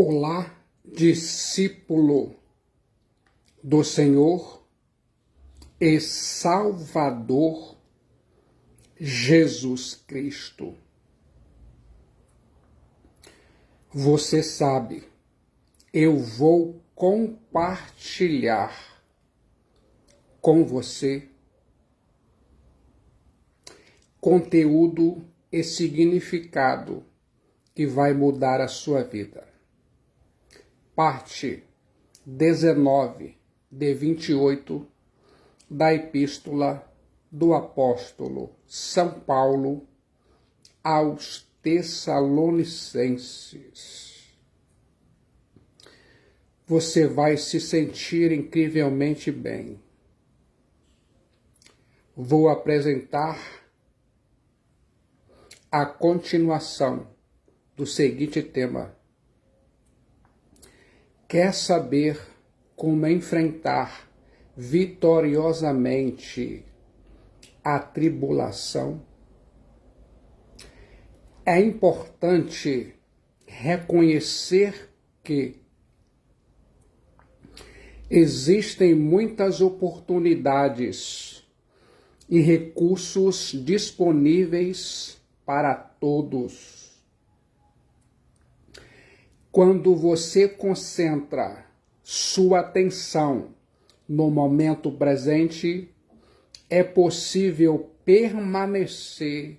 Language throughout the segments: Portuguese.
Olá, discípulo do Senhor e Salvador Jesus Cristo. Você sabe, eu vou compartilhar com você conteúdo e significado que vai mudar a sua vida. Parte 19 de 28 da Epístola do Apóstolo São Paulo aos Tessalonicenses. Você vai se sentir incrivelmente bem. Vou apresentar a continuação do seguinte tema: quer saber como enfrentar vitoriosamente a tribulação? É importante reconhecer que existem muitas oportunidades e recursos disponíveis para todos. Quando você concentra sua atenção no momento presente, é possível permanecer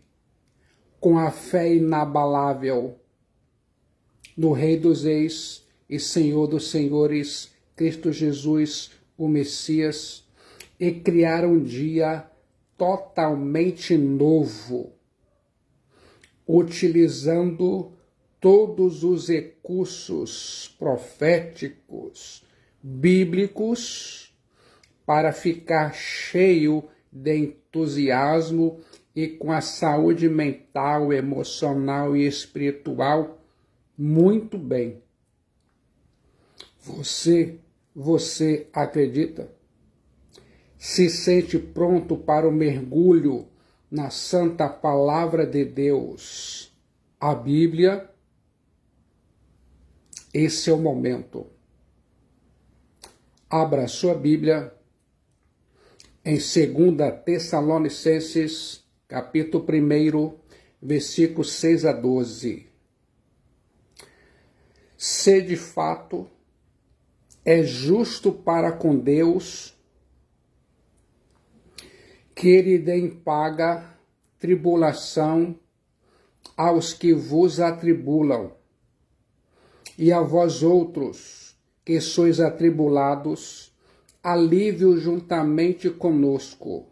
com a fé inabalável no Rei dos Reis e Senhor dos Senhores, Cristo Jesus, o Messias, e criar um dia totalmente novo, utilizando todos os recursos proféticos, bíblicos, para ficar cheio de entusiasmo e com a saúde mental, emocional e espiritual muito bem. Você acredita? Se sente pronto para o mergulho na Santa Palavra de Deus, a Bíblia? Esse é o momento. Abra sua Bíblia em 2 Tessalonicenses, capítulo 1, versículos 6 a 12. Se de fato é justo para com Deus que Ele dê em paga tribulação aos que vos atribulam, e a vós outros, que sois atribulados, alívio juntamente conosco,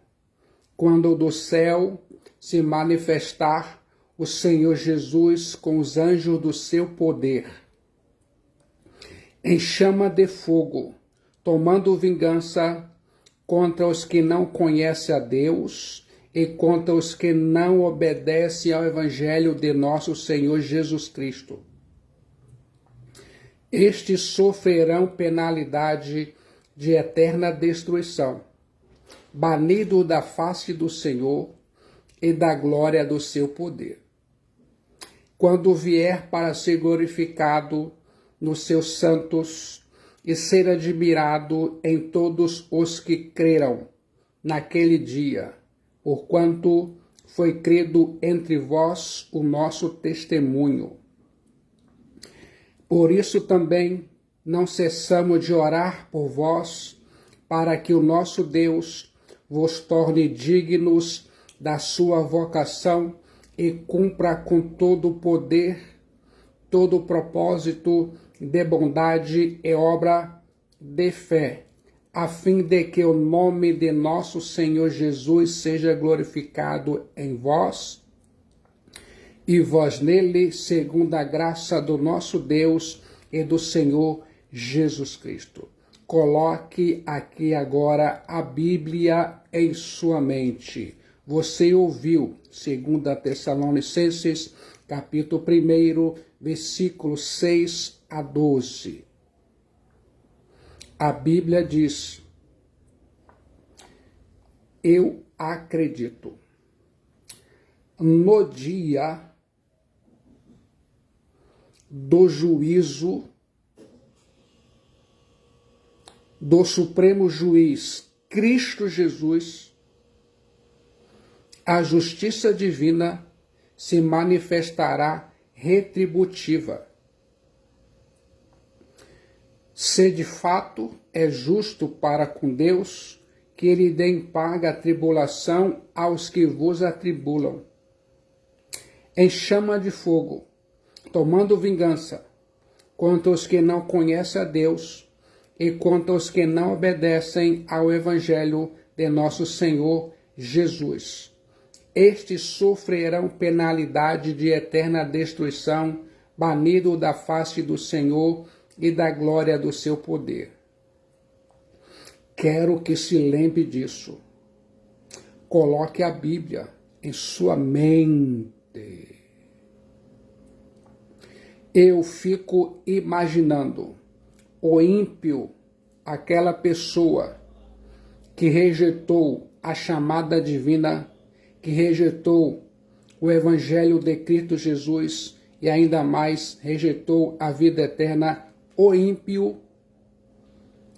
quando do céu se manifestar o Senhor Jesus com os anjos do seu poder, em chama de fogo, tomando vingança contra os que não conhecem a Deus e contra os que não obedecem ao Evangelho de nosso Senhor Jesus Cristo. Estes sofrerão penalidade de eterna destruição, banido da face do Senhor e da glória do seu poder, quando vier para ser glorificado nos seus santos e ser admirado em todos os que creram naquele dia, porquanto foi crido entre vós o nosso testemunho. Por isso também não cessamos de orar por vós, para que o nosso Deus vos torne dignos da sua vocação e cumpra com todo o poder, todo o propósito de bondade e obra de fé, a fim de que o nome de nosso Senhor Jesus seja glorificado em vós, e vós nele, segundo a graça do nosso Deus e do Senhor Jesus Cristo. Coloque aqui agora a Bíblia em sua mente. Você ouviu 2 Tessalonicenses, capítulo 1, versículos 6 a 12. A Bíblia diz: eu acredito no dia do juízo do Supremo Juiz Cristo Jesus, a justiça divina se manifestará retributiva. Se de fato é justo para com Deus, que ele dê em paga a tribulação aos que vos atribulam, em chama de fogo, tomando vingança, quanto aos que não conhecem a Deus e quanto aos que não obedecem ao Evangelho de nosso Senhor Jesus. Estes sofrerão penalidade de eterna destruição, banido da face do Senhor e da glória do seu poder. Quero que se lembre disso. Coloque a Bíblia em sua mente. Eu fico imaginando o ímpio, aquela pessoa que rejeitou a chamada divina, que rejeitou o Evangelho de Cristo Jesus e ainda mais rejeitou a vida eterna. O ímpio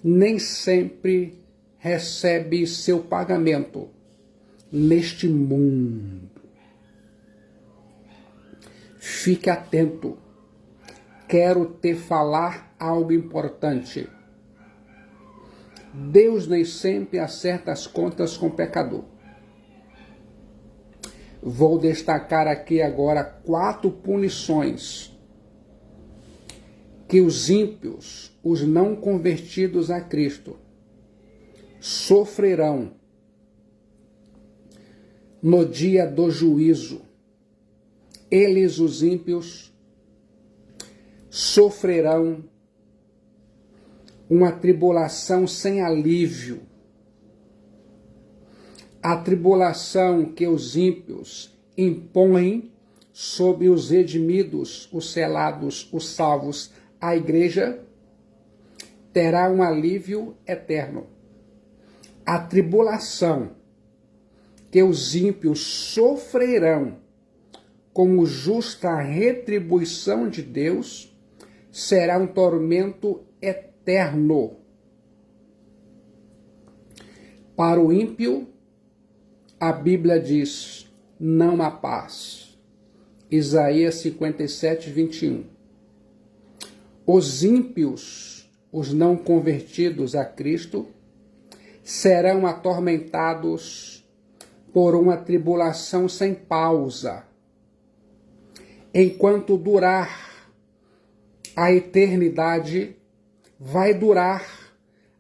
nem sempre recebe seu pagamento neste mundo. Fique atento. Quero te falar algo importante. Deus nem sempre acerta as contas com o pecador. Vou destacar aqui agora 4 punições que os ímpios, os não convertidos a Cristo, sofrerão no dia do juízo. Eles, os ímpios, sofrerão uma tribulação sem alívio. A tribulação que os ímpios impõem sobre os redimidos, os selados, os salvos, a igreja, terá um alívio eterno. A tribulação que os ímpios sofrerão como justa retribuição de Deus será um tormento eterno. Para o ímpio, a Bíblia diz: não há paz. Isaías 57, 21. Os ímpios, os não convertidos a Cristo, serão atormentados por uma tribulação sem pausa, enquanto durar a eternidade. Vai durar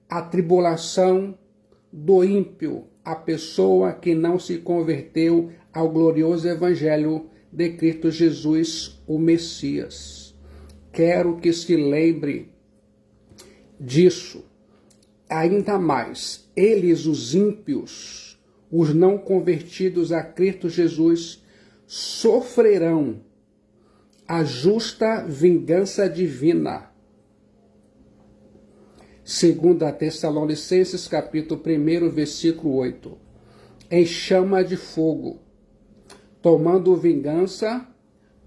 a tribulação do ímpio, a pessoa que não se converteu ao glorioso Evangelho de Cristo Jesus, o Messias. Quero que se lembre disso. Ainda mais, eles, os ímpios, os não convertidos a Cristo Jesus, sofrerão a justa vingança divina. 2 Tessalonicenses, capítulo 1, versículo 8. Em chama de fogo, tomando vingança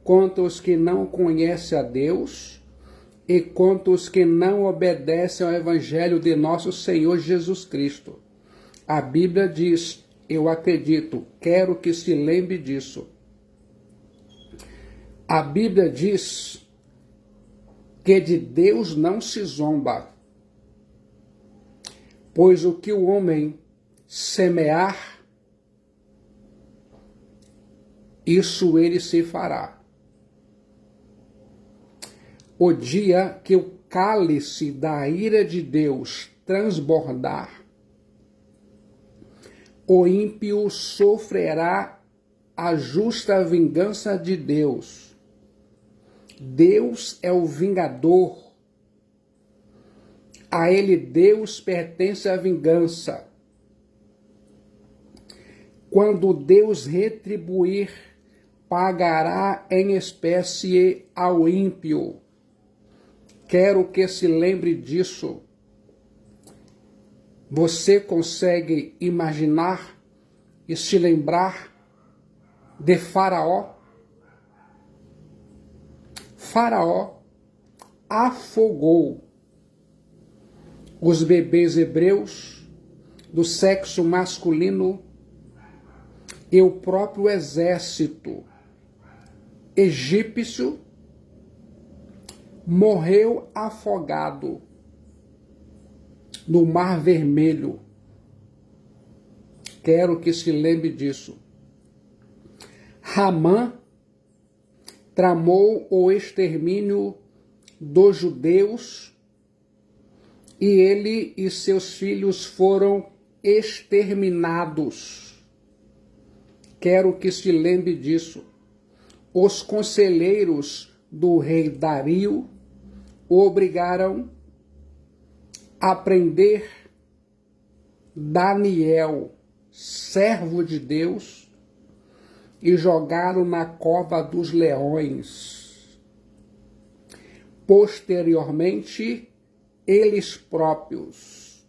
contra os que não conhecem a Deus e contra os que não obedecem ao Evangelho de nosso Senhor Jesus Cristo. A Bíblia diz, eu acredito, quero que se lembre disso. A Bíblia diz que de Deus não se zomba, pois o que o homem semear, isso ele se fará. O dia que o cálice da ira de Deus transbordar, o ímpio sofrerá a justa vingança de Deus. Deus é o vingador. A ele Deus pertence a vingança. Quando Deus retribuir, pagará em espécie ao ímpio. Quero que se lembre disso. Você consegue imaginar e se lembrar de Faraó? Faraó afogou os bebês hebreus do sexo masculino e o próprio exército egípcio morreu afogado no Mar Vermelho. Quero que se lembre disso. Ramã tramou o extermínio dos judeus e ele e seus filhos foram exterminados. Quero que se lembre disso. Os conselheiros do rei Dario o obrigaram a prender Daniel, servo de Deus, e jogaram na cova dos leões. Posteriormente, eles próprios,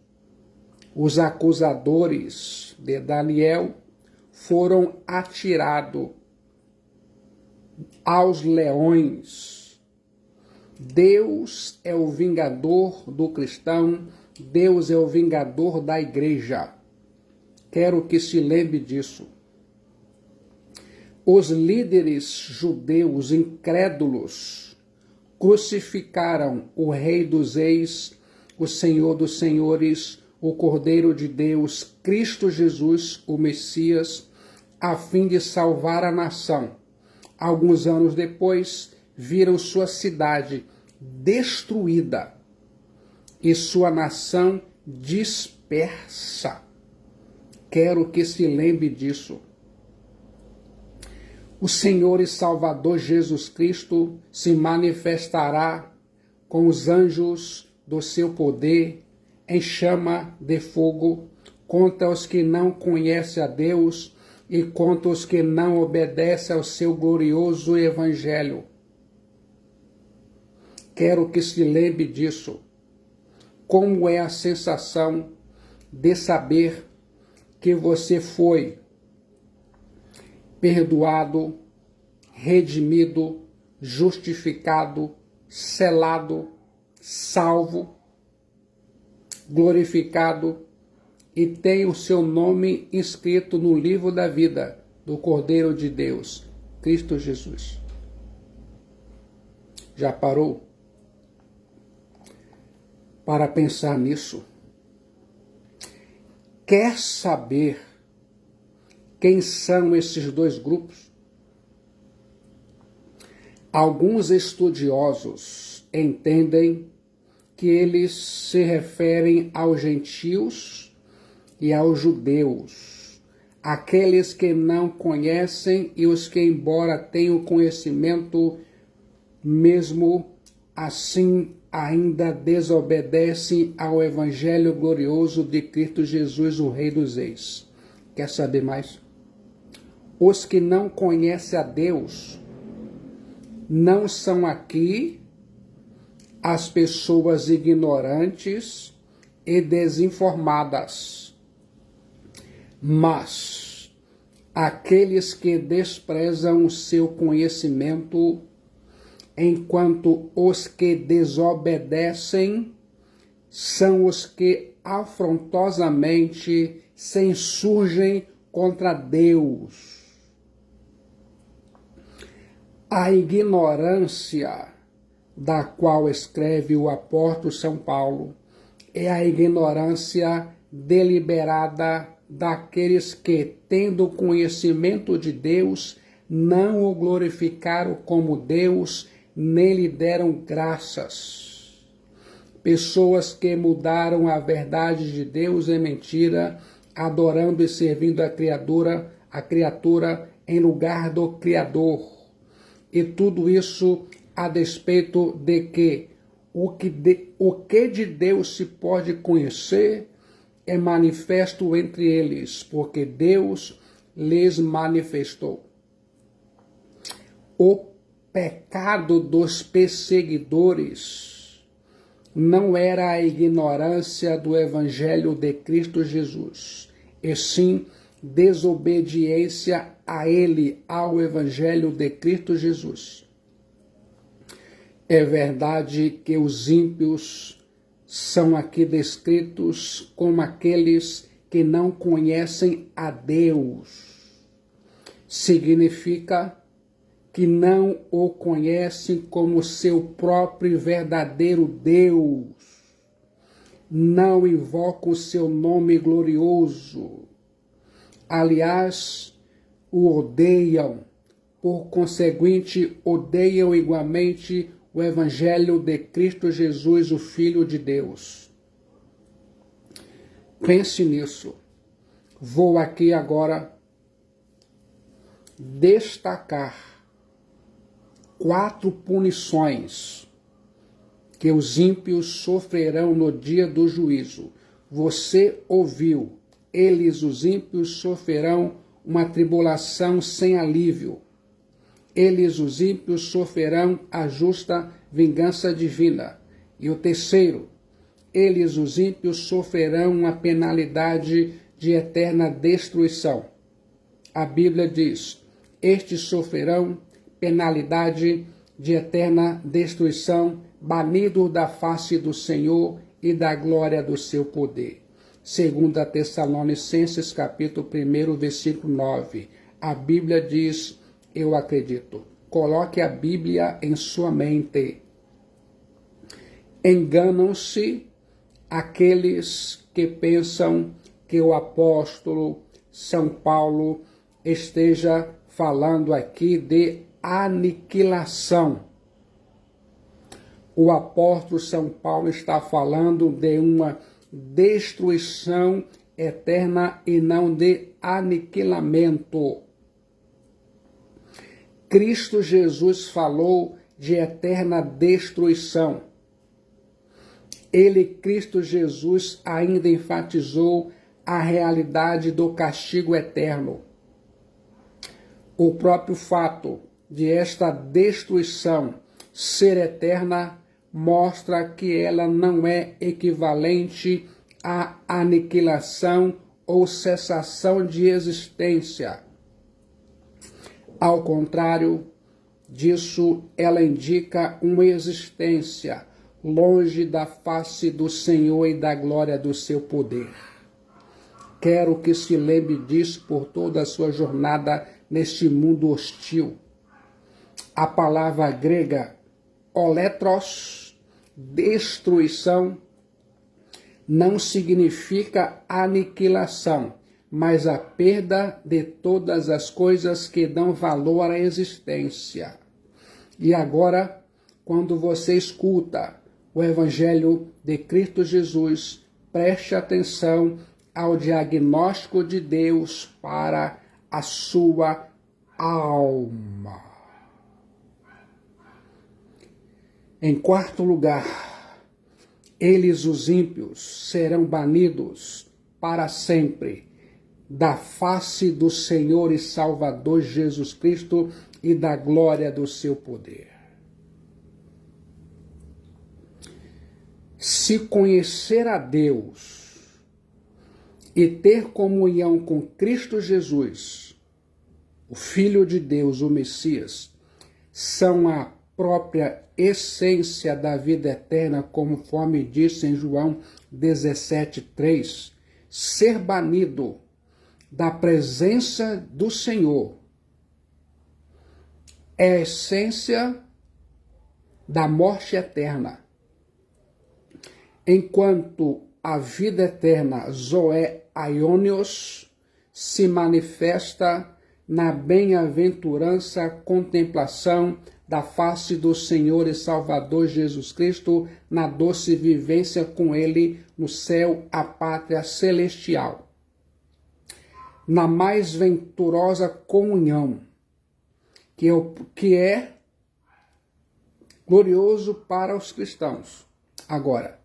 os acusadores de Daniel, foram atirados aos leões. Deus é o vingador do cristão, Deus é o vingador da igreja. Quero que se lembre disso. Os líderes judeus incrédulos crucificaram o Rei dos Reis, o Senhor dos Senhores, o Cordeiro de Deus, Cristo Jesus, o Messias, a fim de salvar a nação. Alguns anos depois, viram sua cidade destruída e sua nação dispersa. Quero que se lembre disso. O Senhor e Salvador Jesus Cristo se manifestará com os anjos do seu poder em chama de fogo contra os que não conhecem a Deus e contra os que não obedecem ao seu glorioso evangelho. Quero que se lembre disso. Como é a sensação de saber que você foi perdoado, redimido, justificado, selado, salvo, glorificado e tem o seu nome inscrito no livro da vida do Cordeiro de Deus, Cristo Jesus. Já parou para pensar nisso? Quer saber quem são esses dois grupos? Alguns estudiosos entendem que eles se referem aos gentios e aos judeus, aqueles que não conhecem e os que, embora tenham conhecimento, mesmo assim ainda desobedecem ao evangelho glorioso de Cristo Jesus, o Rei dos Reis. Quer saber mais? Os que não conhecem a Deus não são aqui as pessoas ignorantes e desinformadas, mas aqueles que desprezam o seu conhecimento, enquanto os que desobedecem são os que afrontosamente se insurgem contra Deus. A ignorância da qual escreve o apóstolo São Paulo é a ignorância deliberada daqueles que, tendo conhecimento de Deus, não o glorificaram como Deus, nem lhe deram graças. Pessoas que mudaram a verdade de Deus em mentira, adorando e servindo a criatura em lugar do Criador. E tudo isso a despeito de que o que de Deus se pode conhecer é manifesto entre eles, porque Deus lhes manifestou. O pecado dos perseguidores não era a ignorância do evangelho de Cristo Jesus, e sim desobediência a ele, ao evangelho de Cristo Jesus. É verdade que os ímpios são aqui descritos como aqueles que não conhecem a Deus. Significa que não o conhecem como seu próprio e verdadeiro Deus. Não invocam o seu nome glorioso. Aliás, o odeiam. Por conseguinte, odeiam igualmente o Evangelho de Cristo Jesus, o Filho de Deus. Pense nisso. Vou aqui agora destacar 4 punições que os ímpios sofrerão no dia do juízo. Você ouviu, eles, os ímpios, sofrerão uma tribulação sem alívio. Eles, os ímpios, sofrerão a justa vingança divina. E o terceiro, eles, os ímpios, sofrerão uma penalidade de eterna destruição. A Bíblia diz, estes sofrerão penalidade de eterna destruição, banidos da face do Senhor e da glória do seu poder. 2 Tessalonicenses, capítulo 1, versículo 9. A Bíblia diz, eu acredito. Coloque a Bíblia em sua mente. Enganam-se aqueles que pensam que o apóstolo São Paulo esteja falando aqui de aniquilação. O apóstolo São Paulo está falando de uma destruição eterna e não de aniquilamento. Cristo Jesus falou de eterna destruição. Ele, Cristo Jesus, ainda enfatizou a realidade do castigo eterno. O próprio fato de esta destruição ser eterna mostra que ela não é equivalente à aniquilação ou cessação de existência. Ao contrário disso, ela indica uma existência longe da face do Senhor e da glória do seu poder. Quero que se lembre disso por toda a sua jornada neste mundo hostil. A palavra grega oletros, destruição, não significa aniquilação, mas a perda de todas as coisas que dão valor à existência. E agora, quando você escuta o Evangelho de Cristo Jesus, preste atenção ao diagnóstico de Deus para a sua alma. Em quarto lugar, eles, os ímpios, serão banidos para sempre da face do Senhor e Salvador Jesus Cristo e da glória do seu poder. Se conhecer a Deus e ter comunhão com Cristo Jesus, o Filho de Deus, o Messias, são a própria essência da vida eterna, conforme disse em João 17:3, ser banido da presença do Senhor é a essência da morte eterna. Enquanto a vida eterna, Zoé Aionios, se manifesta na bem-aventurança contemplação da face do Senhor e Salvador Jesus Cristo, na doce vivência com Ele no céu, a pátria celestial. Na mais venturosa comunhão, que é glorioso para os cristãos. Agora,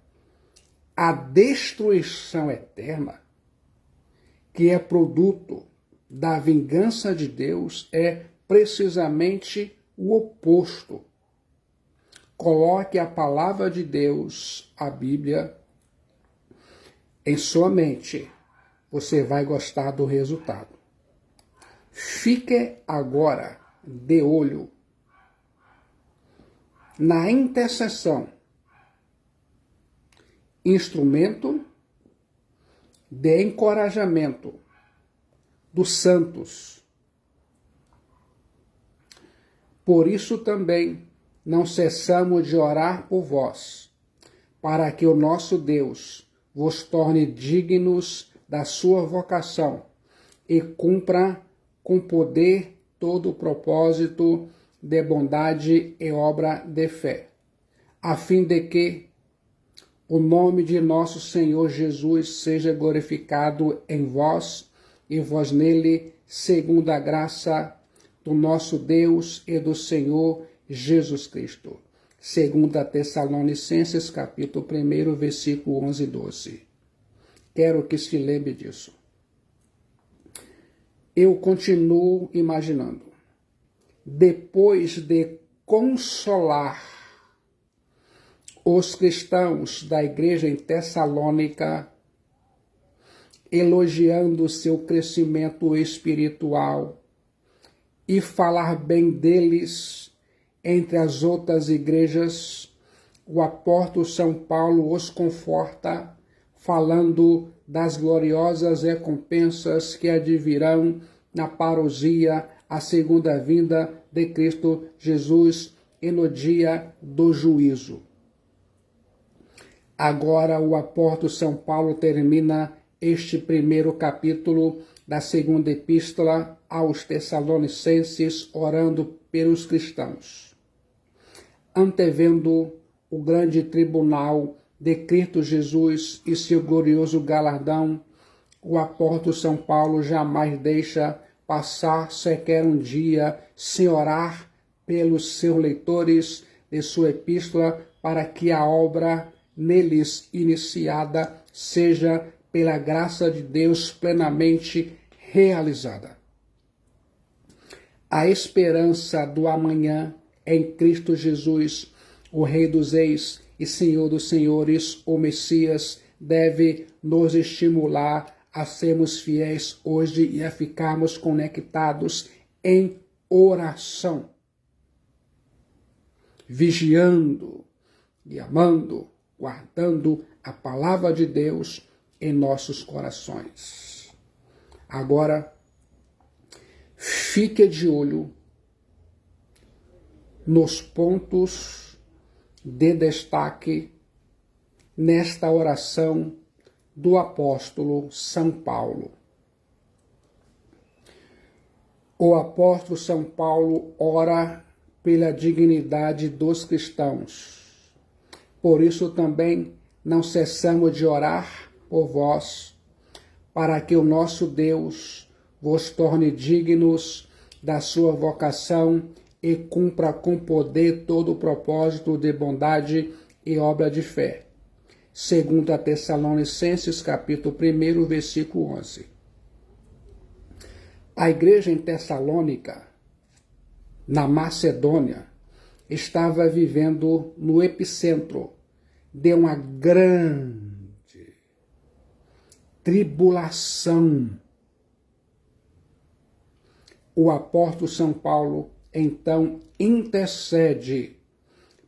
a destruição eterna, que é produto da vingança de Deus, é precisamente o oposto. Coloque a palavra de Deus, a Bíblia, em sua mente. Você vai gostar do resultado. Fique agora de olho na intercessão instrumento de encorajamento dos santos. Por isso também não cessamos de orar por vós, para que o nosso Deus vos torne dignos da sua vocação e cumpra com poder todo o propósito de bondade e obra de fé, a fim de que o nome de nosso Senhor Jesus seja glorificado em vós e vós nele, segundo a graça do nosso Deus e do Senhor Jesus Cristo. Segunda Tessalonicenses, capítulo 1, versículo 11 e 12. Quero que se lembre disso. Eu continuo imaginando, depois de consolar os cristãos da igreja em Tessalônica, elogiando seu crescimento espiritual e falar bem deles entre as outras igrejas, o apóstolo São Paulo os conforta, falando das gloriosas recompensas que advirão na parousia, a segunda vinda de Cristo Jesus e no dia do juízo. Agora o apóstolo São Paulo termina este primeiro capítulo da segunda epístola aos Tessalonicenses, orando pelos cristãos, antevendo o grande tribunal de Cristo Jesus e seu glorioso galardão. O apóstolo São Paulo jamais deixa passar sequer um dia sem orar pelos seus leitores de sua epístola, para que a obra neles iniciada seja, pela graça de Deus, plenamente realizada. A esperança do amanhã em Cristo Jesus, o Rei dos Reis e Senhor dos Senhores, o Messias, deve nos estimular a sermos fiéis hoje e a ficarmos conectados em oração, vigiando e amando, guardando a palavra de Deus em nossos corações. Agora, fique de olho nos pontos de destaque nesta oração do apóstolo São Paulo. O apóstolo São Paulo ora pela dignidade dos cristãos. Por isso também não cessamos de orar por vós, para que o nosso Deus vos torne dignos da sua vocação e cumpra com poder todo o propósito de bondade e obra de fé. Segunda Tessalonicenses, capítulo 1, versículo 11. A igreja em Tessalônica, na Macedônia, estava vivendo no epicentro de uma grande tribulação. O apóstolo São Paulo então intercede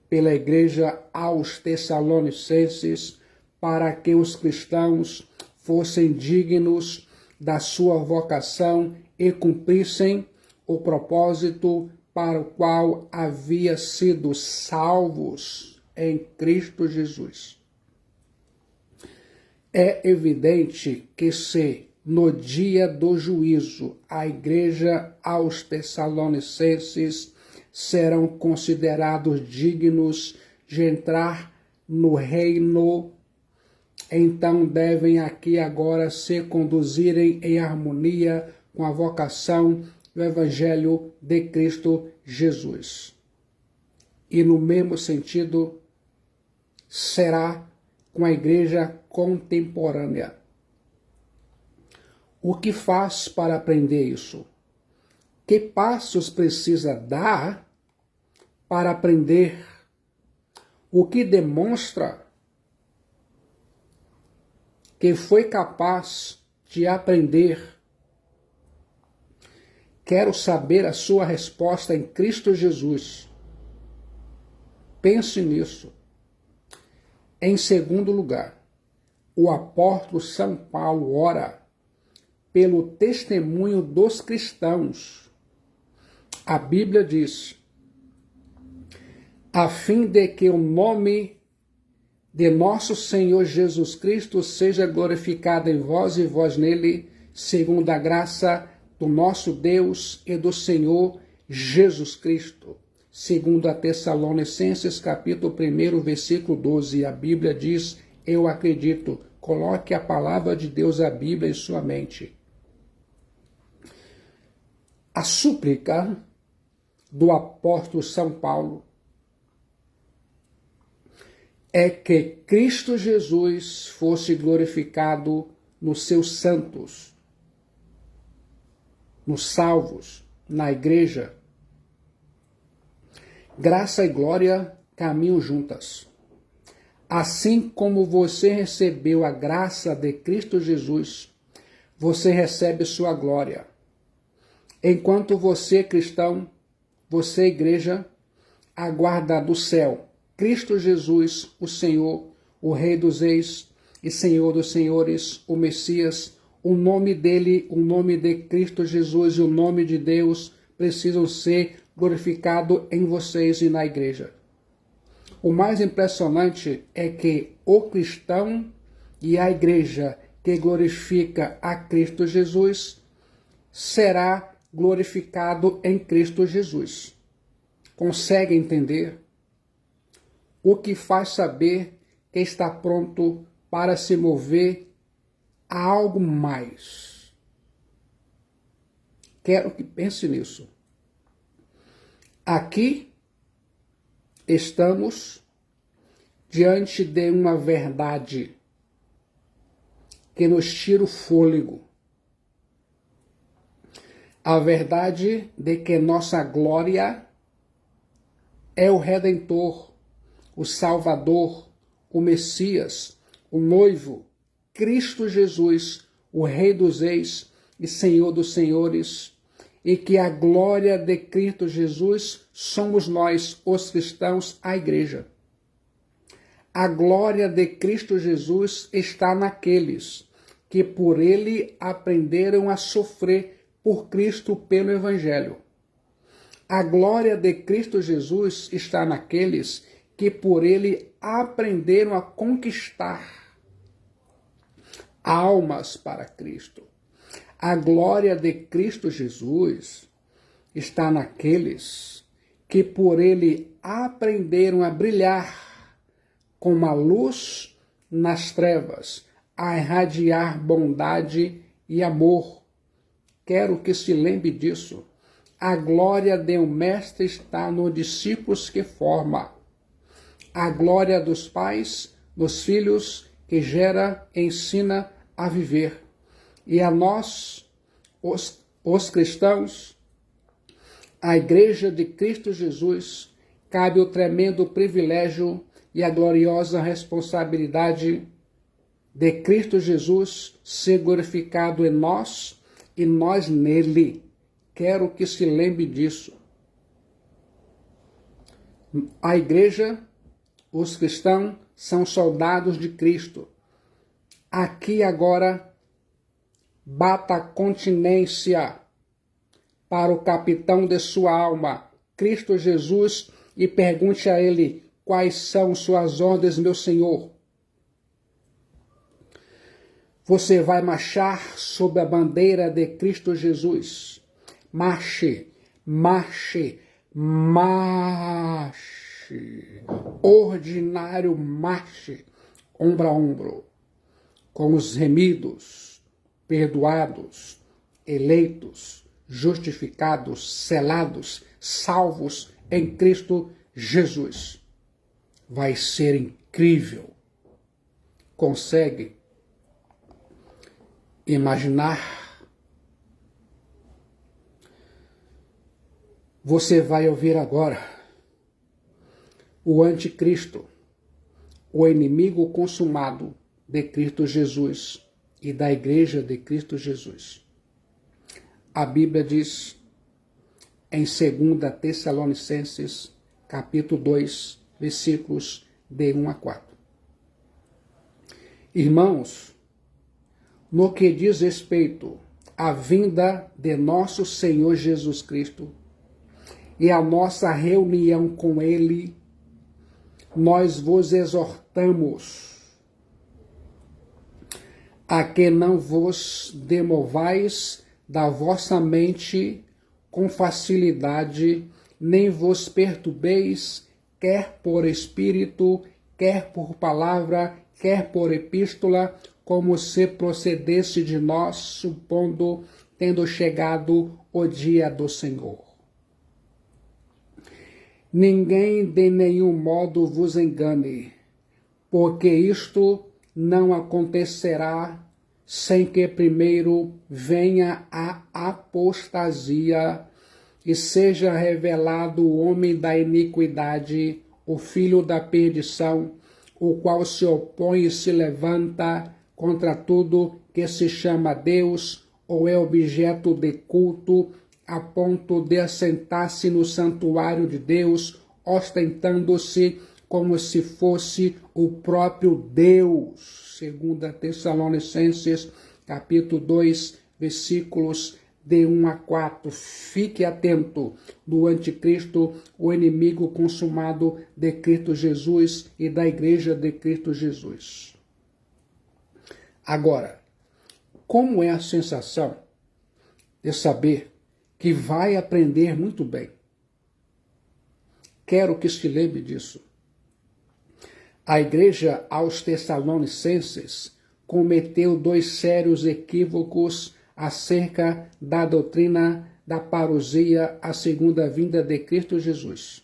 pela igreja aos Tessalonicenses para que os cristãos fossem dignos da sua vocação e cumprissem o propósito para o qual havia sido salvos em Cristo Jesus. É evidente que se no dia do juízo a igreja aos Tessalonicenses serão considerados dignos de entrar no reino, então devem aqui agora se conduzirem em harmonia com a vocação do Evangelho de Cristo Jesus. E no mesmo sentido será com a igreja contemporânea. O que faz para aprender isso? Que passos precisa dar para aprender? O que demonstra que foi capaz de aprender? Quero saber a sua resposta em Cristo Jesus. Pense nisso. Em segundo lugar, o apóstolo São Paulo ora pelo testemunho dos cristãos. A Bíblia diz: a fim de que o nome de nosso Senhor Jesus Cristo seja glorificado em vós e vós nele, segundo a graça do nosso Deus e do Senhor Jesus Cristo. Segundo a Tessalonicenses, capítulo 1, versículo 12, a Bíblia diz: eu acredito. Coloque a palavra de Deus, a Bíblia, em sua mente. A súplica do apóstolo São Paulo é que Cristo Jesus fosse glorificado nos seus santos, nos salvos, na igreja. Graça e glória caminham juntas. Assim como você recebeu a graça de Cristo Jesus, você recebe sua glória. Enquanto você, cristão, você, igreja, aguarda do céu Cristo Jesus, o Senhor, o Rei dos Reis e Senhor dos Senhores, o Messias, o nome dele, o nome de Cristo Jesus e o nome de Deus precisam ser glorificados em vocês e na igreja. O mais impressionante é que o cristão e a igreja que glorifica a Cristo Jesus será glorificado em Cristo Jesus. Consegue entender? O que faz saber que está pronto para se mover a algo mais. Quero que pense nisso. Aqui estamos diante de uma verdade que nos tira o fôlego. A verdade de que nossa glória é o Redentor, o Salvador, o Messias, o noivo, Cristo Jesus, o Rei dos Reis e Senhor dos Senhores, e que a glória de Cristo Jesus somos nós, os cristãos, a igreja. A glória de Cristo Jesus está naqueles que por ele aprenderam a sofrer por Cristo pelo Evangelho. A glória de Cristo Jesus está naqueles que por ele aprenderam a conquistar almas para Cristo. A glória de Cristo Jesus está naqueles que por ele aprenderam a brilhar como a luz nas trevas, a irradiar bondade e amor. Quero que se lembre disso. A glória de um mestre está nos discípulos que forma. A glória dos pais, dos filhos, que gera, ensina a viver. E a nós, os cristãos, a Igreja de Cristo Jesus, cabe o tremendo privilégio e a gloriosa responsabilidade de Cristo Jesus ser glorificado em nós e nós nele. Quero que se lembre disso. A igreja, os cristãos, são soldados de Cristo. Aqui agora, bata continência para o capitão de sua alma, Cristo Jesus, e pergunte a ele: quais são suas ordens, meu Senhor? Você vai marchar sob a bandeira de Cristo Jesus. Marche, marche, marche. Ordinário marche, ombro a ombro, com os remidos, perdoados, eleitos, justificados, selados, salvos em Cristo Jesus. Vai ser incrível. Consegue imaginar? Você vai ouvir agora o anticristo, o inimigo consumado de Cristo Jesus e da igreja de Cristo Jesus. A Bíblia diz em 2 Tessalonicenses, capítulo 2, versículos de 1 a 4. Irmãos, no que diz respeito à vinda de nosso Senhor Jesus Cristo e a nossa reunião com Ele, nós vos exortamos a que não vos demovais da vossa mente com facilidade, nem vos perturbeis, quer por espírito, quer por palavra, quer por epístola, como se procedesse de nós, supondo, tendo chegado o dia do Senhor. Ninguém de nenhum modo vos engane, porque isto não acontecerá sem que primeiro venha a apostasia e seja revelado o homem da iniquidade, o filho da perdição, o qual se opõe e se levanta contra tudo que se chama Deus ou é objeto de culto, a ponto de assentar-se no santuário de Deus, ostentando-se como se fosse o próprio Deus. 2 Tessalonicenses, capítulo 2, versículos de 1 a 4. Fique atento do anticristo, o inimigo consumado de Cristo Jesus e da igreja de Cristo Jesus. Agora, como é a sensação de saber que vai aprender muito bem? Quero que se lembre disso. A igreja aos Tessalonicenses cometeu 2 sérios equívocos acerca da doutrina da parousia, a segunda vinda de Cristo Jesus.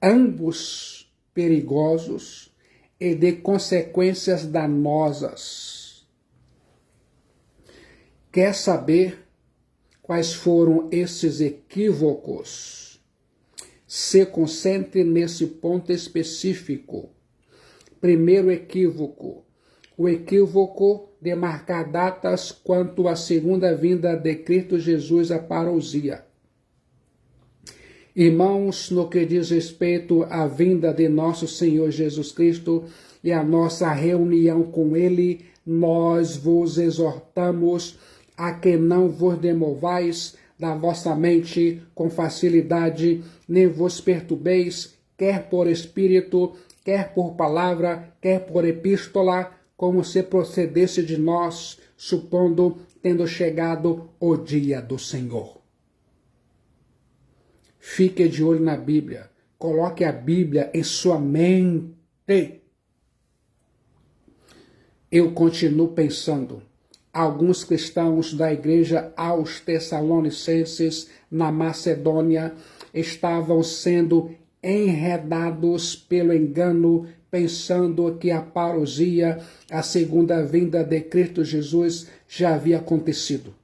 Ambos perigosos e de consequências danosas. Quer saber quais foram esses equívocos? Se concentre nesse ponto específico. Primeiro equívoco, o equívoco de marcar datas quanto à segunda vinda de Cristo Jesus à parousia. Irmãos, no que diz respeito à vinda de nosso Senhor Jesus Cristo e à nossa reunião com Ele, nós vos exortamos a que não vos demovais da vossa mente com facilidade, nem vos perturbeis, quer por espírito, quer por palavra, quer por epístola, como se procedesse de nós, supondo, tendo chegado o dia do Senhor. Fique de olho na Bíblia. Coloque a Bíblia em sua mente. Eu continuo pensando. Alguns cristãos da igreja aos Tessalonicenses, na Macedônia, estavam sendo enredados pelo engano, pensando que a parousia, a segunda vinda de Cristo Jesus, já havia acontecido.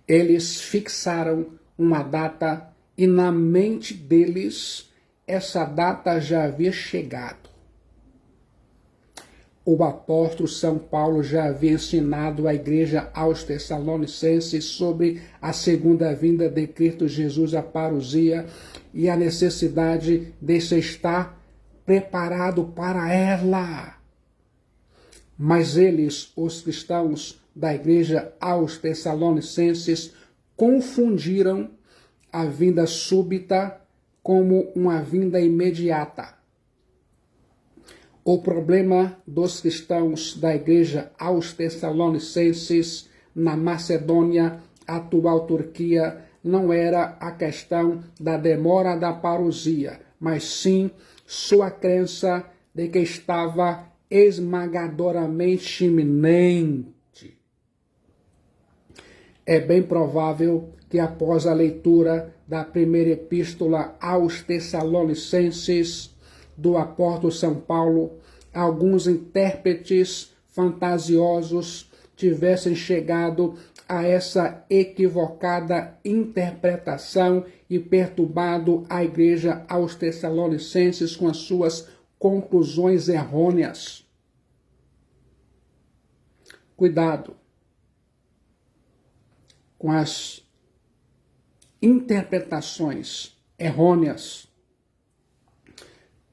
Eles fixaram uma data e na mente deles essa data já havia chegado. O apóstolo São Paulo já havia ensinado à igreja aos Tessalonicenses sobre a segunda vinda de Cristo Jesus à parousia e a necessidade de se estar preparado para ela. Mas eles, os cristãos da igreja aos Tessalonicenses, confundiram a vinda súbita como uma vinda imediata. O problema dos cristãos da igreja aos Tessalonicenses, na Macedônia, atual Turquia, não era a questão da demora da parousia, mas sim sua crença de que estava esmagadoramente iminente. É bem provável que após a leitura da primeira epístola aos Tessalonicenses, do apóstolo São Paulo, alguns intérpretes fantasiosos tivessem chegado a essa equivocada interpretação e perturbado a igreja aos Tessalonicenses com as suas conclusões errôneas. Cuidado com as interpretações errôneas.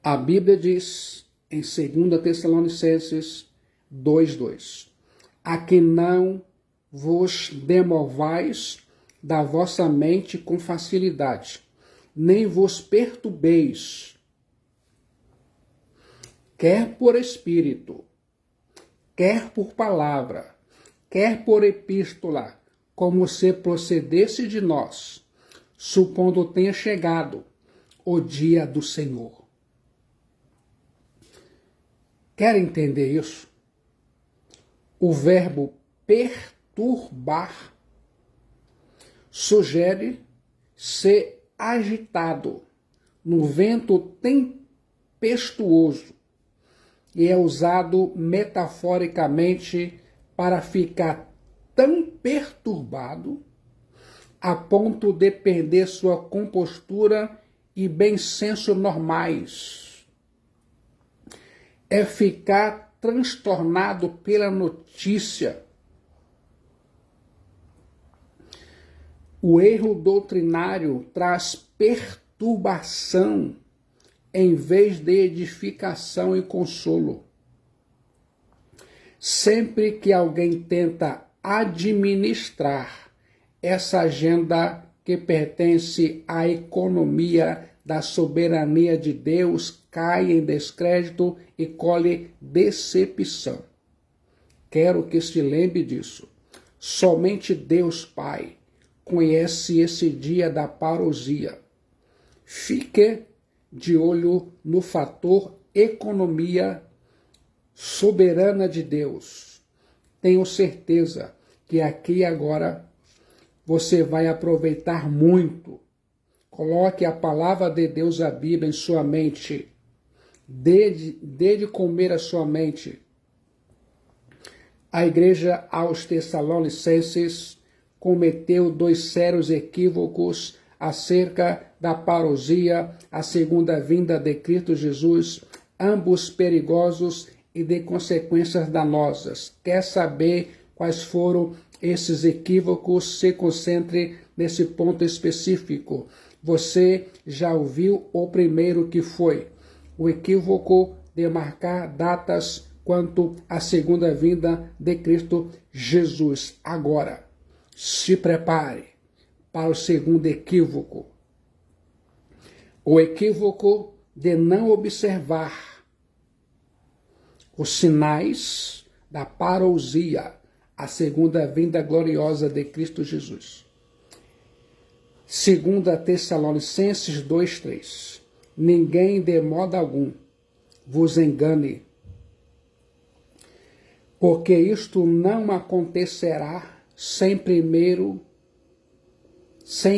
A Bíblia diz em 2 Tessalonicenses 2:2. A que não vos demovais da vossa mente com facilidade, nem vos perturbeis, quer por espírito, quer por palavra, quer por epístola, como se procedesse de nós, supondo tenha chegado o dia do Senhor. Quer entender isso? O verbo perturbar sugere ser agitado no vento tempestuoso e é usado metaforicamente para ficar tão perturbado a ponto de perder sua compostura e bem senso normais. É ficar transtornado pela notícia. O erro doutrinário traz perturbação em vez de edificação e consolo. Sempre que alguém tenta administrar essa agenda que pertence à economia da soberania de Deus, cai em descrédito e colhe decepção. Quero que se lembre disso. Somente Deus Pai conhece esse dia da parousia. Fique de olho no fator economia soberana de Deus. Tenho certeza que aqui e agora você vai aproveitar muito. Coloque a palavra de Deus, a Bíblia, em sua mente. Dê de comer a sua mente. A igreja aos Tessalonicenses cometeu 2 sérios equívocos acerca da parousia, a segunda vinda de Cristo Jesus, ambos perigosos e de consequências danosas. Quer saber quais foram esses equívocos? Se concentre nesse ponto específico. Você já ouviu o primeiro, que foi o equívoco de marcar datas quanto à segunda vinda de Cristo Jesus. Agora, se prepare para o segundo equívoco. O equívoco de não observar os sinais da parousia, a segunda vinda gloriosa de Cristo Jesus. 2 Tessalonicenses 2:3. Ninguém de modo algum vos engane, porque isto não acontecerá sem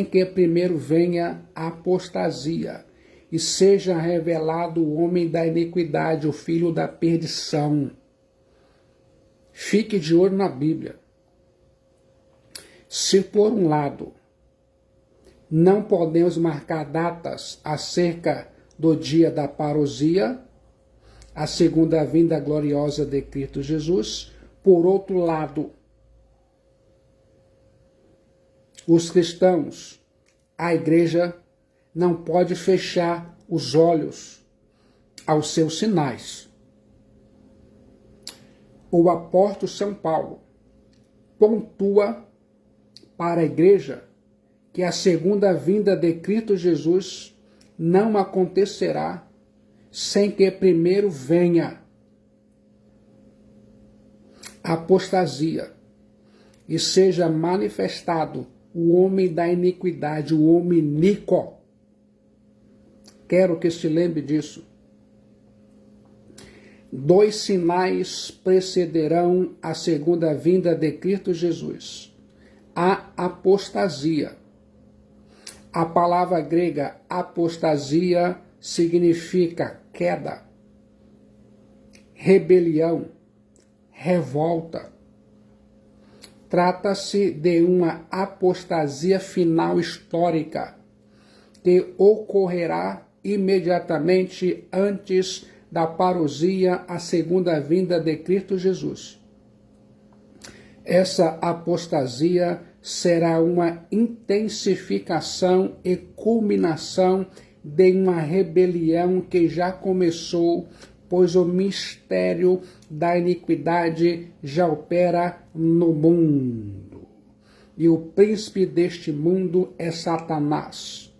que primeiro venha a apostasia e seja revelado o homem da iniquidade, o filho da perdição. Fique de olho na Bíblia. Se por um lado não podemos marcar datas acerca do dia da parousia, a segunda vinda gloriosa de Cristo Jesus, por outro lado, os cristãos, a igreja, não pode fechar os olhos aos seus sinais. O apóstolo São Paulo pontua para a igreja que a segunda vinda de Cristo Jesus não acontecerá sem que primeiro venha a apostasia e seja manifestado o homem da iniquidade, o homem iníquo. Quero que se lembre disso. 2 sinais precederão a segunda vinda de Cristo Jesus. A apostasia. A palavra grega apostasia significa queda, rebelião, revolta. Trata-se de uma apostasia final histórica que ocorrerá imediatamente antes da parousia, a segunda vinda de Cristo Jesus. Essa apostasia será uma intensificação e culminação de uma rebelião que já começou pois o mistério da iniquidade já opera no mundo. E o príncipe deste mundo é Satanás.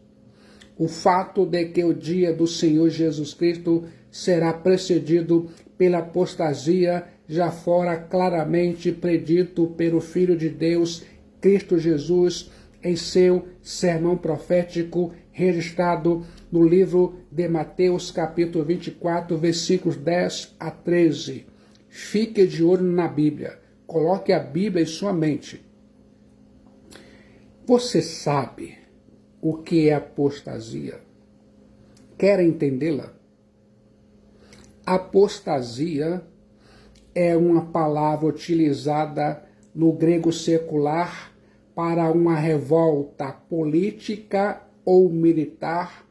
O fato de que o dia do Senhor Jesus Cristo será precedido pela apostasia já fora claramente predito pelo Filho de Deus, Cristo Jesus, em seu sermão profético registrado no livro de Mateus, capítulo 24, versículos 10 a 13. Fique de olho na Bíblia. Coloque a Bíblia em sua mente. Você sabe o que é apostasia? Quer entendê-la? Apostasia é uma palavra utilizada no grego secular para uma revolta política ou militar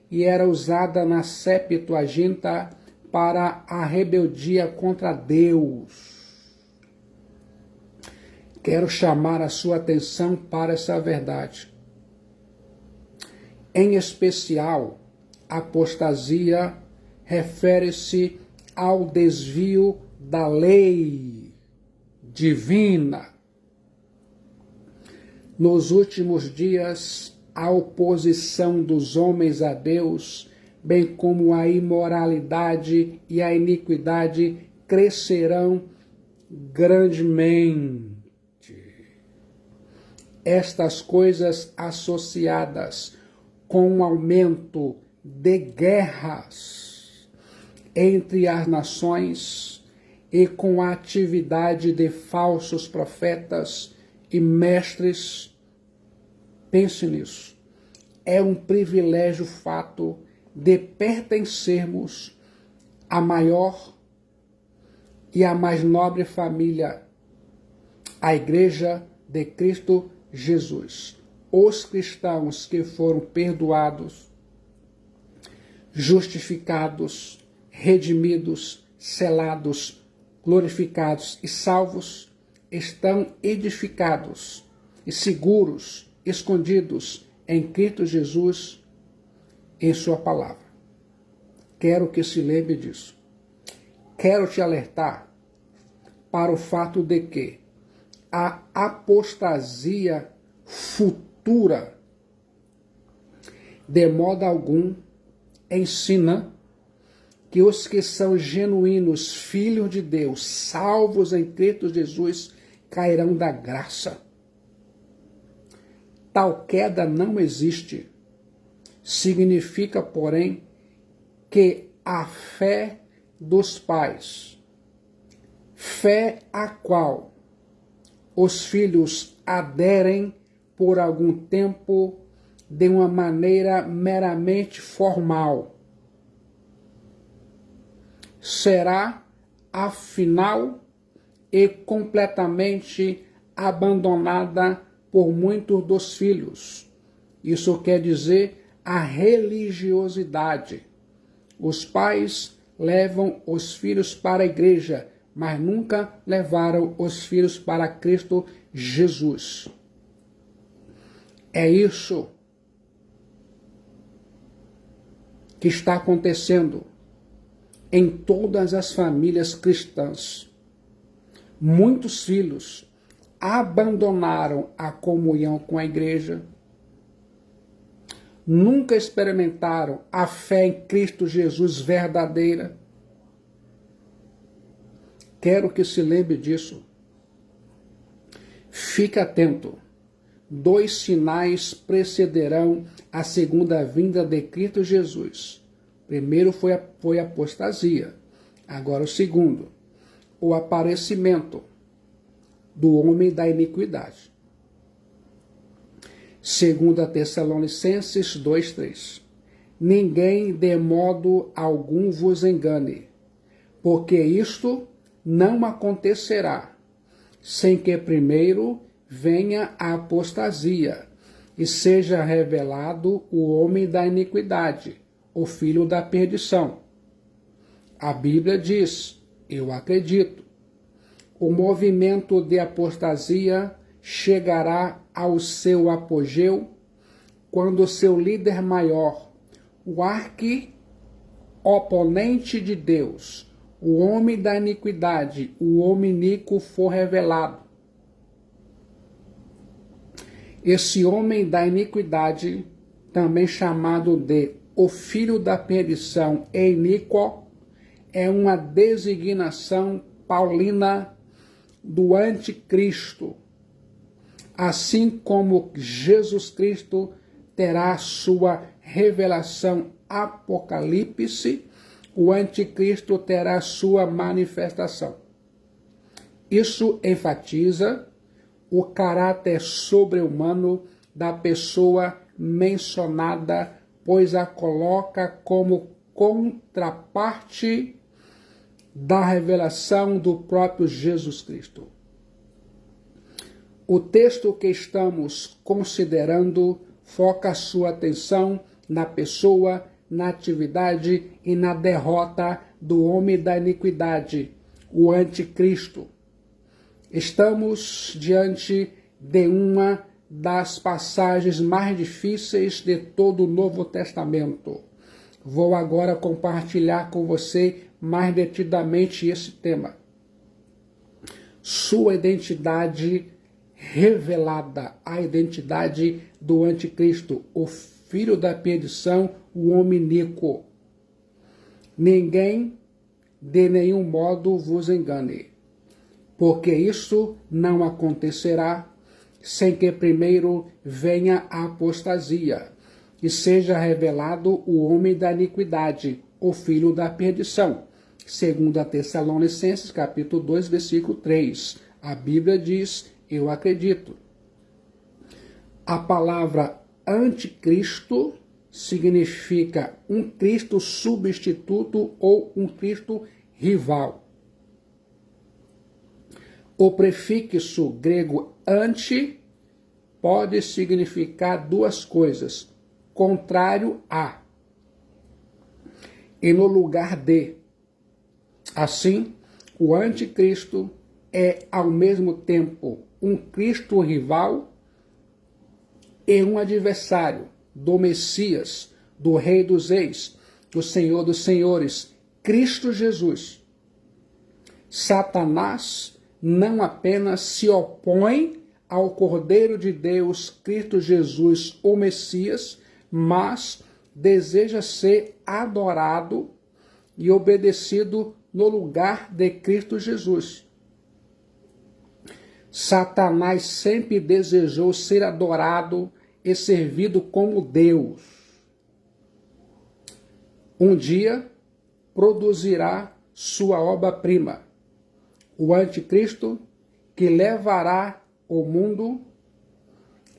e era usada na Septuaginta para a rebeldia contra Deus. Quero chamar a sua atenção para essa verdade. Em especial, apostasia refere-se ao desvio da lei divina. Nos últimos dias, a oposição dos homens a Deus, bem como a imoralidade e a iniquidade, crescerão grandemente. Estas coisas associadas com o aumento de guerras entre as nações e com a atividade de falsos profetas e mestres, pense nisso, é um privilégio fato de pertencermos à maior e à mais nobre família, a Igreja de Cristo Jesus. Os cristãos que foram perdoados, justificados, redimidos, selados, glorificados e salvos, estão edificados e seguros, escondidos em Cristo Jesus, em sua palavra. Quero que se lembre disso. Quero te alertar para o fato de que a apostasia futura, de modo algum, ensina que os que são genuínos filhos de Deus, salvos em Cristo Jesus, cairão da graça. Tal queda não existe. Significa, porém, que a fé dos pais, fé a qual os filhos aderem por algum tempo de uma maneira meramente formal, será, afinal, e completamente abandonada por muitos dos filhos. Isso quer dizer a religiosidade. Os pais levam os filhos para a igreja, mas nunca levaram os filhos para Cristo Jesus. É isso que está acontecendo em todas as famílias cristãs. Muitos filhos abandonaram a comunhão com a igreja, nunca experimentaram a fé em Cristo Jesus verdadeira. Quero que se lembre disso. Fique atento. 2 sinais precederão a segunda vinda de Cristo Jesus. Primeiro foi a apostasia. Agora o segundo, o aparecimento do homem da iniquidade. 2 Tessalonicenses 2:3. Ninguém de modo algum vos engane, porque isto não acontecerá, sem que primeiro venha a apostasia e seja revelado o homem da iniquidade, o filho da perdição. A Bíblia diz, eu acredito, o movimento de apostasia chegará ao seu apogeu quando seu líder maior, o oponente de Deus, o homem da iniquidade, o homem iníquo for revelado. Esse homem da iniquidade, também chamado de o filho da perdição e iníquo, é uma designação paulina do anticristo, assim como Jesus Cristo terá sua revelação apocalipse, o anticristo terá sua manifestação. Isso enfatiza o caráter sobre-humano da pessoa mencionada, pois a coloca como contraparte da revelação do próprio Jesus Cristo. O texto que estamos considerando foca sua atenção na pessoa, na atividade e na derrota do homem da iniquidade, o anticristo. Estamos diante de uma das passagens mais difíceis de todo o Novo Testamento. Vou agora compartilhar com você mais detidamente esse tema. Sua identidade revelada, a identidade do anticristo, o filho da perdição, o homem iníquo. Ninguém de nenhum modo vos engane, porque isso não acontecerá sem que primeiro venha a apostasia e seja revelado o homem da iniquidade, o filho da perdição. 2 Tessalonicenses, capítulo 2, versículo 3. A Bíblia diz: eu acredito. A palavra anticristo significa um Cristo substituto ou um Cristo rival. O prefixo grego anti pode significar duas coisas: contrário a e no lugar de. Assim, o anticristo é ao mesmo tempo um Cristo rival e um adversário do Messias, do Rei dos Reis, do Senhor dos Senhores, Cristo Jesus. Satanás não apenas se opõe ao Cordeiro de Deus, Cristo Jesus, o Messias, mas deseja ser adorado e obedecido no lugar de Cristo Jesus. Satanás sempre desejou ser adorado e servido como Deus. Um dia produzirá sua obra-prima, o anticristo, que levará o mundo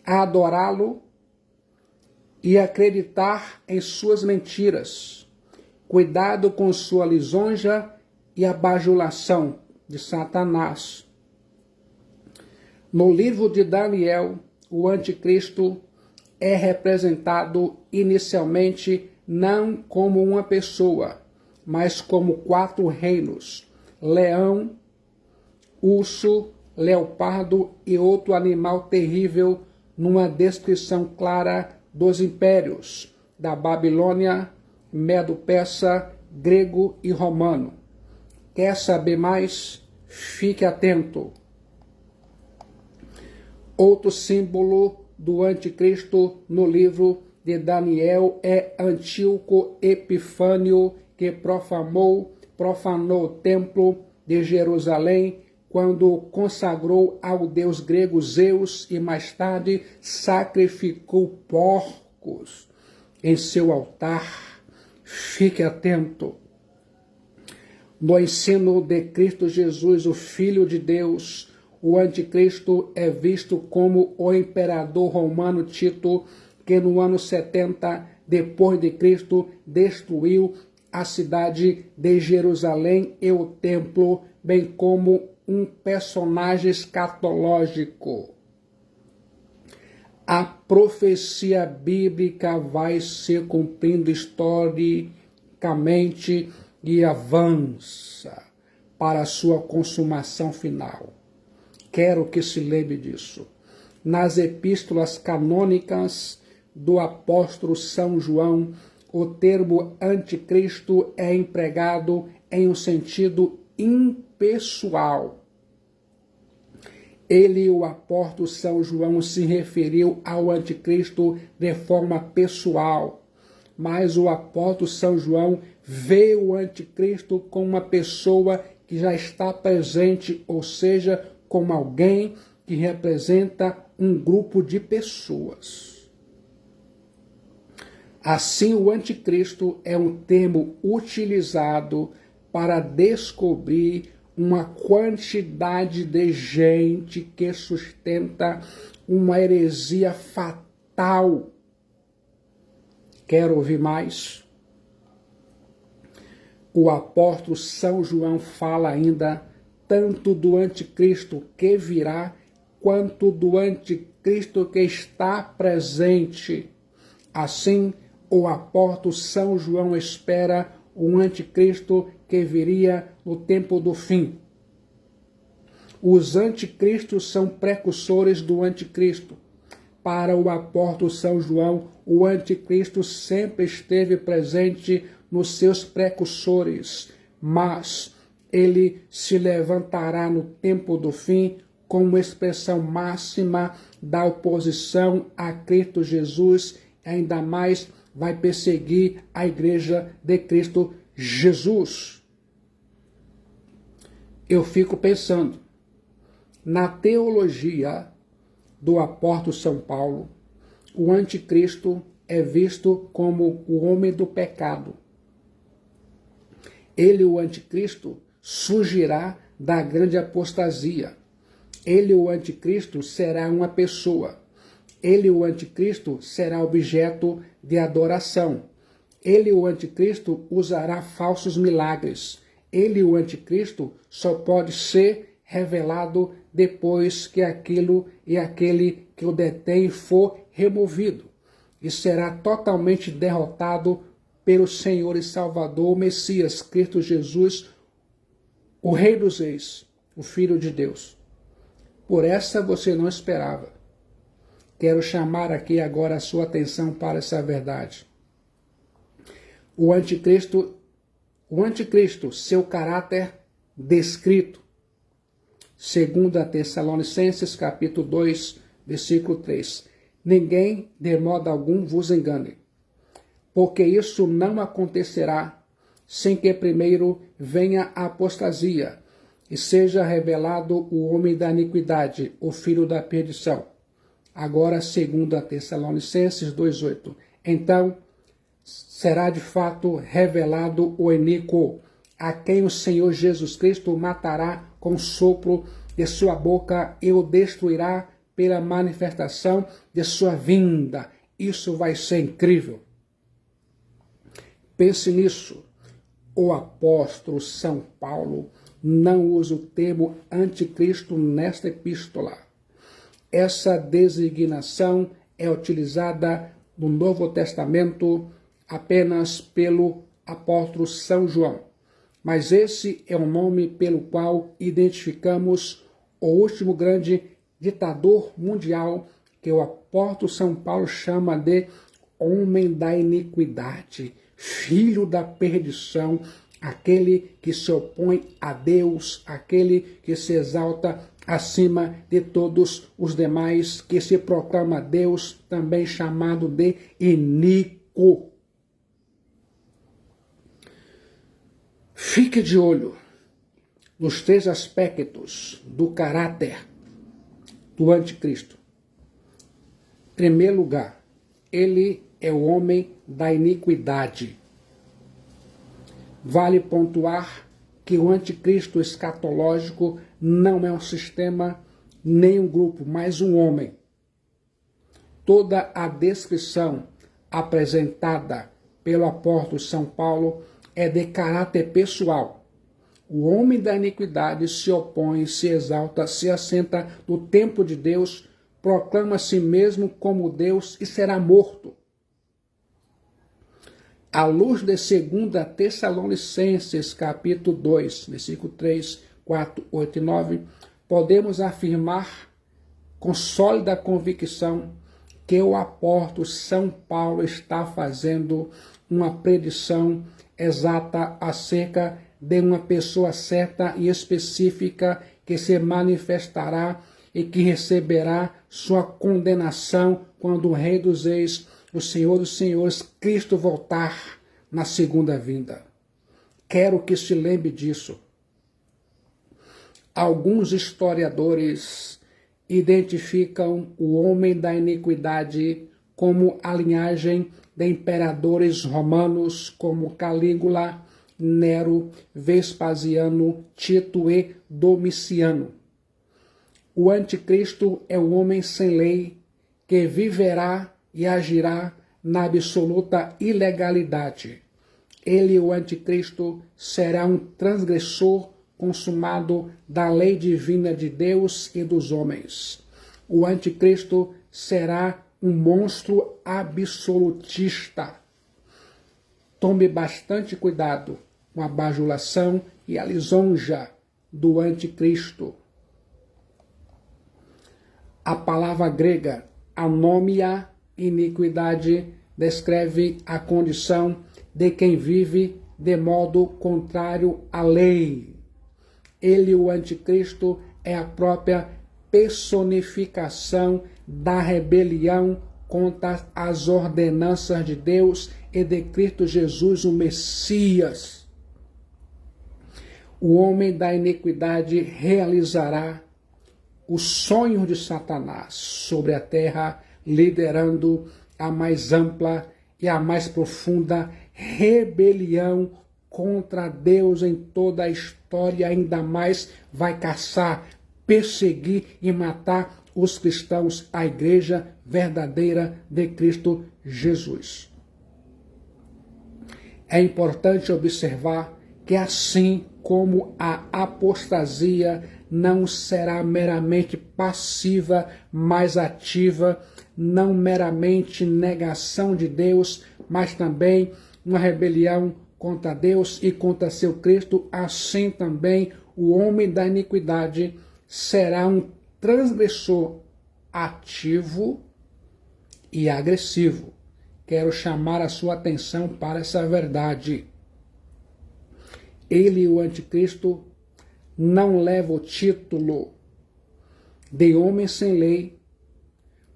a adorá-lo e acreditar em suas mentiras. Cuidado com sua lisonja e a bajulação de Satanás. No livro de Daniel, o anticristo é representado inicialmente não como uma pessoa, mas como 4 reinos: leão, urso, leopardo e outro animal terrível, numa descrição clara dos impérios da Babilônia, Medo-Persa, grego e romano. Quer saber mais? Fique atento. Outro símbolo do anticristo no livro de Daniel é Antíoco Epifânio, que profanou o templo de Jerusalém quando consagrou ao deus grego Zeus e mais tarde sacrificou porcos em seu altar. Fique atento. No ensino de Cristo Jesus, o Filho de Deus, o anticristo é visto como o imperador romano Tito, que no ano 70 depois de Cristo destruiu a cidade de Jerusalém e o templo, bem como um personagem escatológico. A profecia bíblica vai se cumprindo historicamente e avança para a sua consumação final. Quero que se lembre disso. Nas epístolas canônicas do apóstolo São João, o termo anticristo é empregado em um sentido impessoal. Ele, o apóstolo São João, se referiu ao anticristo de forma pessoal, mas o apóstolo São João vê o anticristo como uma pessoa que já está presente, ou seja, como alguém que representa um grupo de pessoas. Assim, o anticristo é um termo utilizado para descobrir uma quantidade de gente que sustenta uma heresia fatal. Quer ouvir mais? O apóstolo São João fala ainda tanto do anticristo que virá, quanto do anticristo que está presente. Assim, o apóstolo São João espera um anticristo que viria no tempo do fim. Os anticristos são precursores do anticristo. Para o apóstolo São João, o anticristo sempre esteve presente nos seus precursores, mas ele se levantará no tempo do fim como expressão máxima da oposição a Cristo Jesus, e ainda mais vai perseguir a igreja de Cristo Jesus. Eu fico pensando, na teologia do apóstolo São Paulo, o anticristo é visto como o homem do pecado. Ele, o anticristo, surgirá da grande apostasia. Ele, o anticristo, será uma pessoa. Ele, o anticristo, será objeto de adoração. Ele, o anticristo, usará falsos milagres. Ele, o anticristo, só pode ser revelado depois que aquilo e aquele que o detém for removido. E será totalmente derrotado pelo Senhor e Salvador, o Messias, Cristo Jesus, o Rei dos Reis, o Filho de Deus. Por essa você não esperava. Quero chamar aqui agora a sua atenção para essa verdade. O anticristo, seu caráter descrito. 2 Tessalonicenses, capítulo 2, versículo 3. Ninguém, de modo algum, vos engane, porque isso não acontecerá sem que primeiro venha a apostasia e seja revelado o homem da iniquidade, o filho da perdição. Agora, 2 Tessalonicenses 2,8. Então, será de fato revelado o iníquo, a quem o Senhor Jesus Cristo matará com o sopro de sua boca e o destruirá pela manifestação de sua vinda. Isso vai ser incrível. Pense nisso. O apóstolo São Paulo não usa o termo anticristo nesta epístola. Essa designação é utilizada no Novo Testamento apenas pelo apóstolo São João. Mas esse é o nome pelo qual identificamos o último grande ditador mundial, que o apóstolo São Paulo chama de homem da iniquidade, filho da perdição, aquele que se opõe a Deus, aquele que se exalta acima de todos os demais, que se proclama Deus, também chamado de iníquo. Fique de olho nos 3 aspectos do caráter do anticristo. Em primeiro lugar, ele é o homem da iniquidade. Vale pontuar que o anticristo escatológico não é um sistema nem um grupo, mas um homem. Toda a descrição apresentada pelo apóstolo São Paulo é de caráter pessoal. O homem da iniquidade se opõe, se exalta, se assenta no templo de Deus, proclama a si mesmo como Deus e será morto. À luz de 2 Tessalonicenses, capítulo 2, versículo 3, 4, 8 e 9, podemos afirmar com sólida convicção que o apóstolo São Paulo está fazendo uma predição exata acerca de uma pessoa certa e específica que se manifestará e que receberá sua condenação quando o Rei dos Reis, o Senhor dos Senhores, Cristo voltar na segunda vinda. Quero que se lembre disso. Alguns historiadores identificam o homem da iniquidade como a linhagem de imperadores romanos como Calígula, Nero, Vespasiano, Tito e Domiciano. O anticristo é o homem sem lei que viverá e agirá na absoluta ilegalidade. Ele, o anticristo, será um transgressor consumado da lei divina de Deus e dos homens. O anticristo será um monstro absolutista. Tome bastante cuidado com a bajulação e a lisonja do anticristo. A palavra grega anomia, iniquidade, descreve a condição de quem vive de modo contrário à lei. Ele, o anticristo, é a própria personificação da rebelião contra as ordenanças de Deus e de Cristo Jesus, o Messias. O homem da iniquidade realizará os sonhos de Satanás sobre a terra, liderando a mais ampla e a mais profunda rebelião contra Deus em toda a história. Ainda mais vai caçar, perseguir e matar os cristãos, a igreja verdadeira de Cristo Jesus. É importante observar que assim como a apostasia não será meramente passiva, mas ativa, não meramente negação de Deus, mas também uma rebelião contra Deus e contra seu Cristo, assim também o homem da iniquidade será um transgressor ativo e agressivo. Quero chamar a sua atenção para essa verdade. Ele, o anticristo, não leva o título de homem sem lei,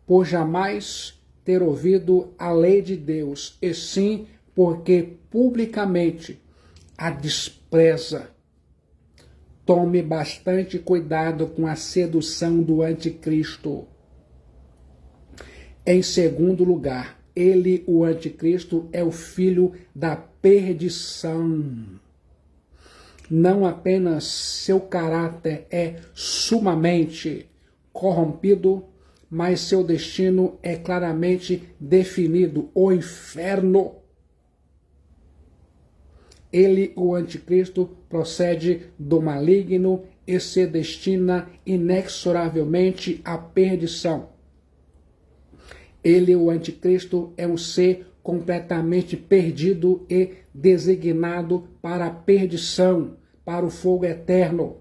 por jamais ter ouvido a lei de Deus, e sim porque publicamente a despreza. Tome bastante cuidado com a sedução do anticristo. Em segundo lugar, ele, o anticristo, é o filho da perdição. Não apenas seu caráter é sumamente corrompido, mas seu destino é claramente definido, o inferno. Ele, o anticristo, procede do maligno e se destina inexoravelmente à perdição. Ele, o anticristo, é um ser completamente perdido e designado para a perdição, para o fogo eterno.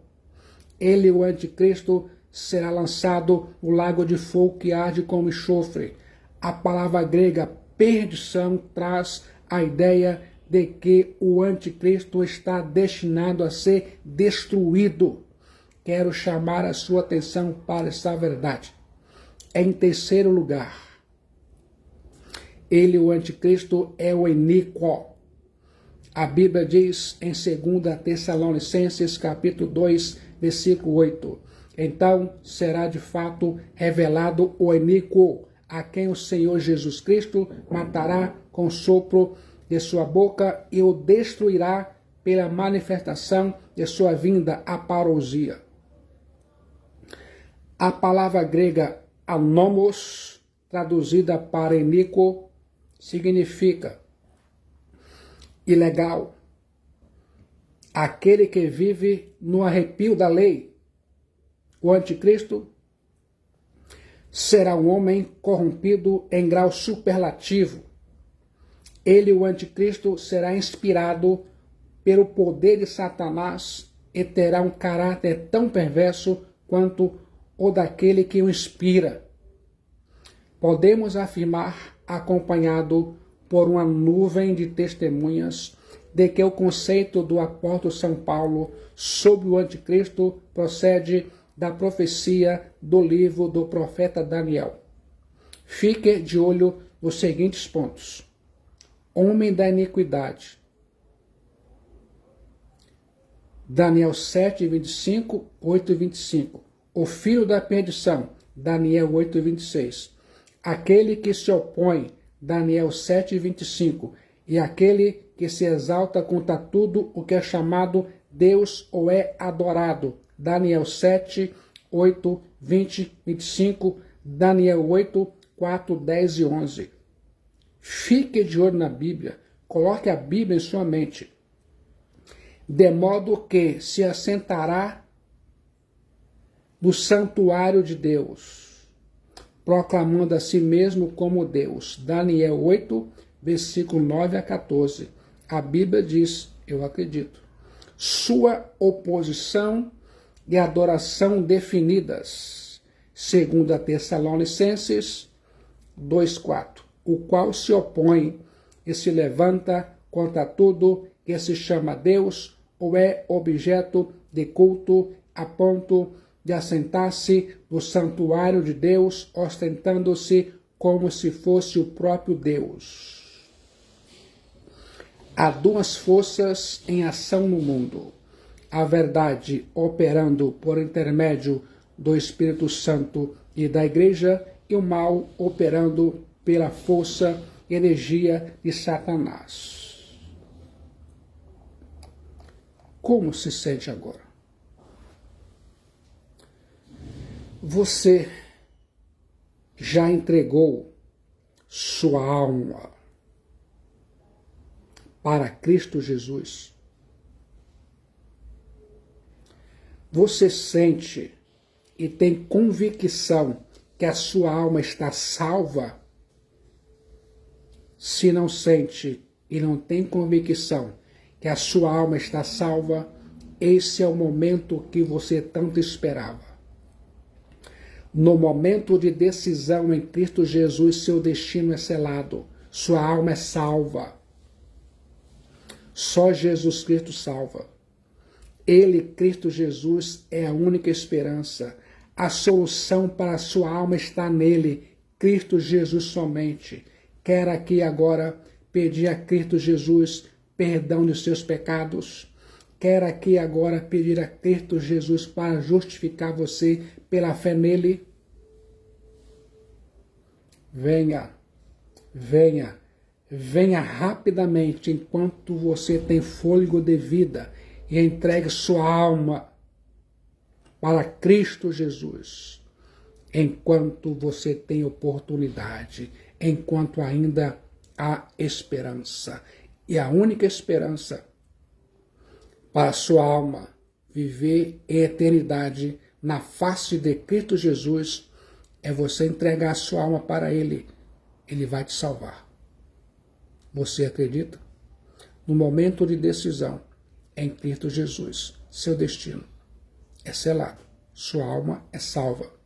Ele, o anticristo, será lançado no lago de fogo que arde como enxofre. A palavra grega perdição traz a ideia de que o anticristo está destinado a ser destruído. Quero chamar a sua atenção para essa verdade. Em terceiro lugar, ele, o anticristo, é o iníquo. A Bíblia diz em 2 Tessalonicenses, capítulo 2, versículo 8. Então será de fato revelado o iníquo, a quem o Senhor Jesus Cristo matará com o sopro de sua boca e o destruirá pela manifestação de sua vinda, a parousia. A palavra grega anomos, traduzida para iníquo, significa ilegal, aquele que vive no arrepio da lei. O anticristo será um homem corrompido em grau superlativo. Ele, o anticristo, será inspirado pelo poder de Satanás e terá um caráter tão perverso quanto o daquele que o inspira. Podemos afirmar, acompanhado por uma nuvem de testemunhas de que o conceito do apóstolo São Paulo sobre o anticristo procede da profecia do livro do profeta Daniel. Fique de olho nos seguintes pontos. Homem da iniquidade. Daniel 7, 25, 8 e 25. O filho da perdição. Daniel 8, 26. Aquele que se opõe. Daniel 7, 25. E aquele que se exalta contra tudo o que é chamado Deus ou é adorado. Daniel 7, 8, 20, 25. Daniel 8, 4, 10 e 11. Fique de olho na Bíblia. Coloque a Bíblia em sua mente. De modo que se assentará no santuário de Deus, proclamando a si mesmo como Deus. Daniel 8, versículo 9 a 14. A Bíblia diz, eu acredito, sua oposição e adoração definidas, segundo a Tessalonicenses 2:4, o qual se opõe e se levanta contra tudo que se chama Deus ou é objeto de culto, a ponto de assentar-se no santuário de Deus, ostentando-se como se fosse o próprio Deus. Há duas forças em ação no mundo: a verdade operando por intermédio do Espírito Santo e da Igreja, e o mal operando pela força e energia de Satanás. Como se sente agora? Você já entregou sua alma para Cristo Jesus? Você sente e tem convicção que a sua alma está salva? Se não sente e não tem convicção que a sua alma está salva, esse é o momento que você tanto esperava. No momento de decisão em Cristo Jesus, seu destino é selado, sua alma é salva. Só Jesus Cristo salva. Ele, Cristo Jesus, é a única esperança. A solução para a sua alma está nele, Cristo Jesus somente. Quer aqui agora pedir a Cristo Jesus perdão dos seus pecados. Quer aqui agora pedir a Cristo Jesus para justificar você pela fé nele. Venha, venha, venha rapidamente enquanto você tem fôlego de vida e entregue sua alma para Cristo Jesus. Enquanto você tem oportunidade, enquanto ainda há esperança. E a única esperança para a sua alma viver em eternidade na face de Cristo Jesus é você entregar a sua alma para Ele. Ele vai te salvar. Você acredita? No momento de decisão em Cristo Jesus, seu destino é selado. Sua alma é salva.